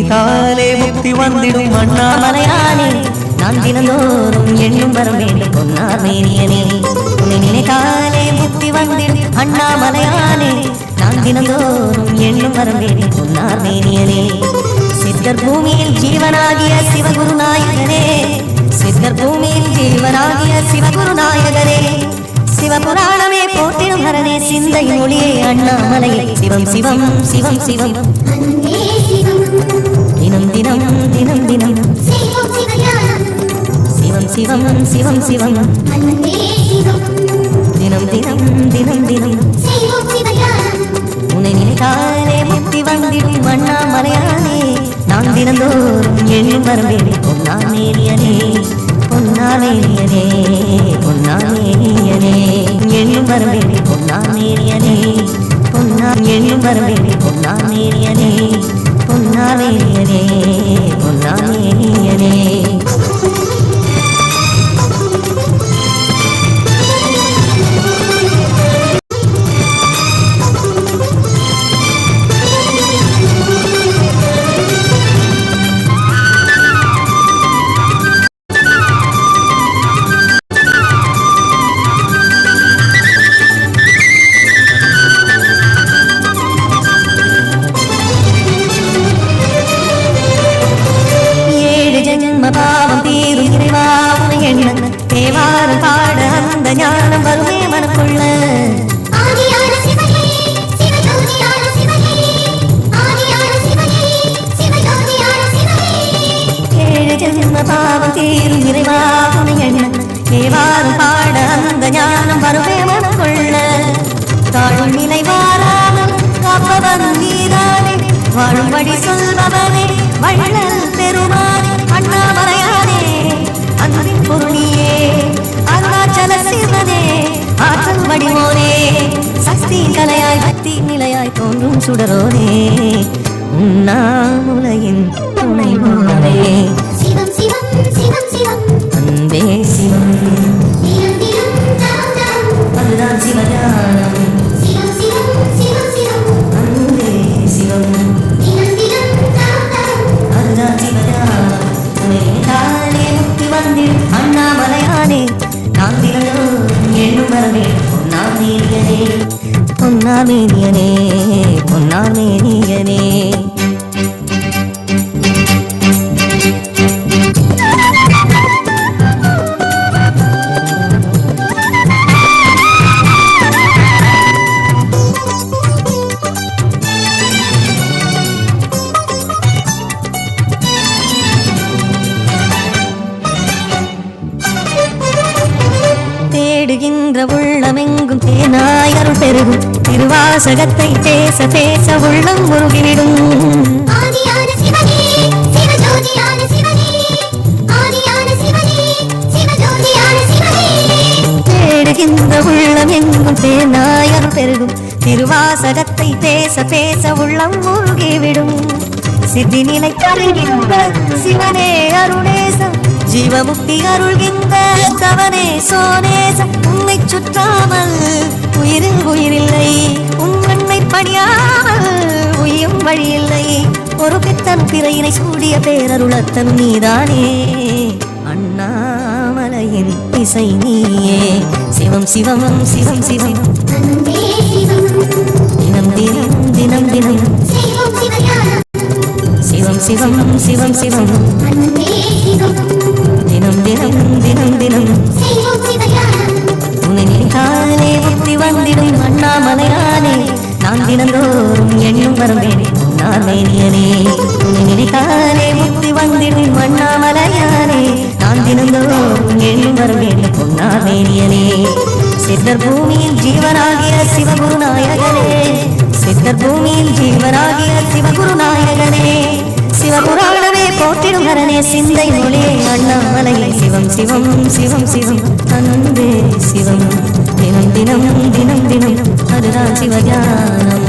நினைத்தாலே முக்தி வந்திடும் அண்ணாமலையானே நான் தினந்தோறும் எண்ணும் வரம் வேண்டும் பொன்னார் மேனியனே உன்னை நினைத்தாலே முக்தி வந்திடும் அண்ணாமலையானே நான் தினந்தோறும் எண்ணும் வரம் வேண்டும் பொன்னார் மேனியனே சித்தர் பூமியில் ஜீவனாகிய சிவகுருநாயகனே சித்தர் பூமியில் ஜீவனாகிய சிவகுருநாயகனே சிவபுராணமே போற்றிடும் ஹரனே சிந்தையின் ஒளியே அண்ணாமலையே சிவம் சிவம் சிவம் சிவம் தினம் தினம் தினம் தினம் சிவம் சிவம் சிவம் சிவம் தினம் தினம் தினம் தினம் உன்னை நினைத்தாலே முக்தி வந்திடும் அண்ணாமலையானே நான் தினந்தோறும் எண்ணும் வரவேன் பொன்னார் மேனியனே பொன்னார் மேனியனே பொன்னார் மேனியனே எண்ணும் வரவேன் பொன்னார் மேனியனே பொன்னார் எண்ணும் வரவேன் பொன்னார் மேனியனே பொன்னார் மேனியனே பொன்னார் மேனியனே பாவம் தீரும் இறைவா உனை எண்ண தேவாரம் பாட அந்த ஞானம் வருமே மனக்குள்ள ஏழு ஜென்ம பாவம் தீரும் இறைவா உனை எண்ண தேவாரம் பாட அந்த ஞானம் வருமே மனக்குள்ள தாழும் நிலை வாராமல் காப்பவன் நீதானே வாழும்படி சொல்பவனே வள்ளல் பெருமானே அண்ணாமலையானே அன்பின் பொருளியே அருணாச்சல சிவனே ஆற்றல் வடிவோனே சக்தி கலையாய் பக்தி நிலையாய் தோன்றும் சுடரோனே உண்ணாமுலையின் துணைவோனே சிவம் சிவம் சிவம் சிவம் அன்பே சிவம் அதுதான் சிவஞானம் சிவம் சிவம் சிவம் சிவம் அன்பே சிவம் அதுதான் சிவஞானம் உன்னை முக்தி வந்திடும் அண்ணாமலையானே நான் தினந்தோறும் எண்ணும் வரவே பொன்னார் மேனியனே பொன்னார் மேனியனே பொன்னார் மேனியனே தேடுகின்ற உள்ளமெங்கும் தேனாய் அருள் பெருகும் திருவாசகத்தை பேச பேச உள்ளம் முருகிவிடும் தேடுகின்ற உள்ளமெங்கும் தேனாய் அருள் பெருகும் திருவாசகத்தை பேச பேச உள்ளம் முருகிவிடும் சித்தி நிலை தருகின்ற சிவனே அருணேசம் ஜீவமுக்தி அருள்கின்ற தவனே சோனேச உன்னை சுற்றாமல் உயிரில் உயிரில்லை உன்னை பணியாமல் உயிரும் வழியில்லை ஒரு பித்தன் பிறையினை சூடிய பேரருளத்தன் நீதானே அண்ணாமலையின் இசை நீயே சிவம் சிவம் சிவம் சிவம் தினம் தினம் தினம் தினம் சிவம் சிவம் சிவம் சிவம் தினம் தினம் தினம் தினம் உன்னை நினைத்தாலே முக்தி வந்திடும் அண்ணாமலையானே நான் தினந்தோறும் எண்ணும் வரம் வேண்டும் பொன்னார் மேனியனே உன்னை நினைத்தாலே முக்தி வந்திடும் அண்ணாமலையானே நான் தினந்தோறும் எண்ணும் வரம் வேண்டும் பொன்னார் மேனியனே சித்தர் பூமியில் ஜீவனாகிய சிவகுருநாயகனே சித்தர் பூமியில் ஜீவனாகிய சிவகுருநாயகனே சிவபுராணமே போற்றிடும் ஹரனே சிந்தை மொழியே அண்ணாமலையே சிவம் சிவம் சிவம் சிவம் அன்பே சிவம் தினம் தினம் தினம் தினம் அதுதான் சிவஞானம்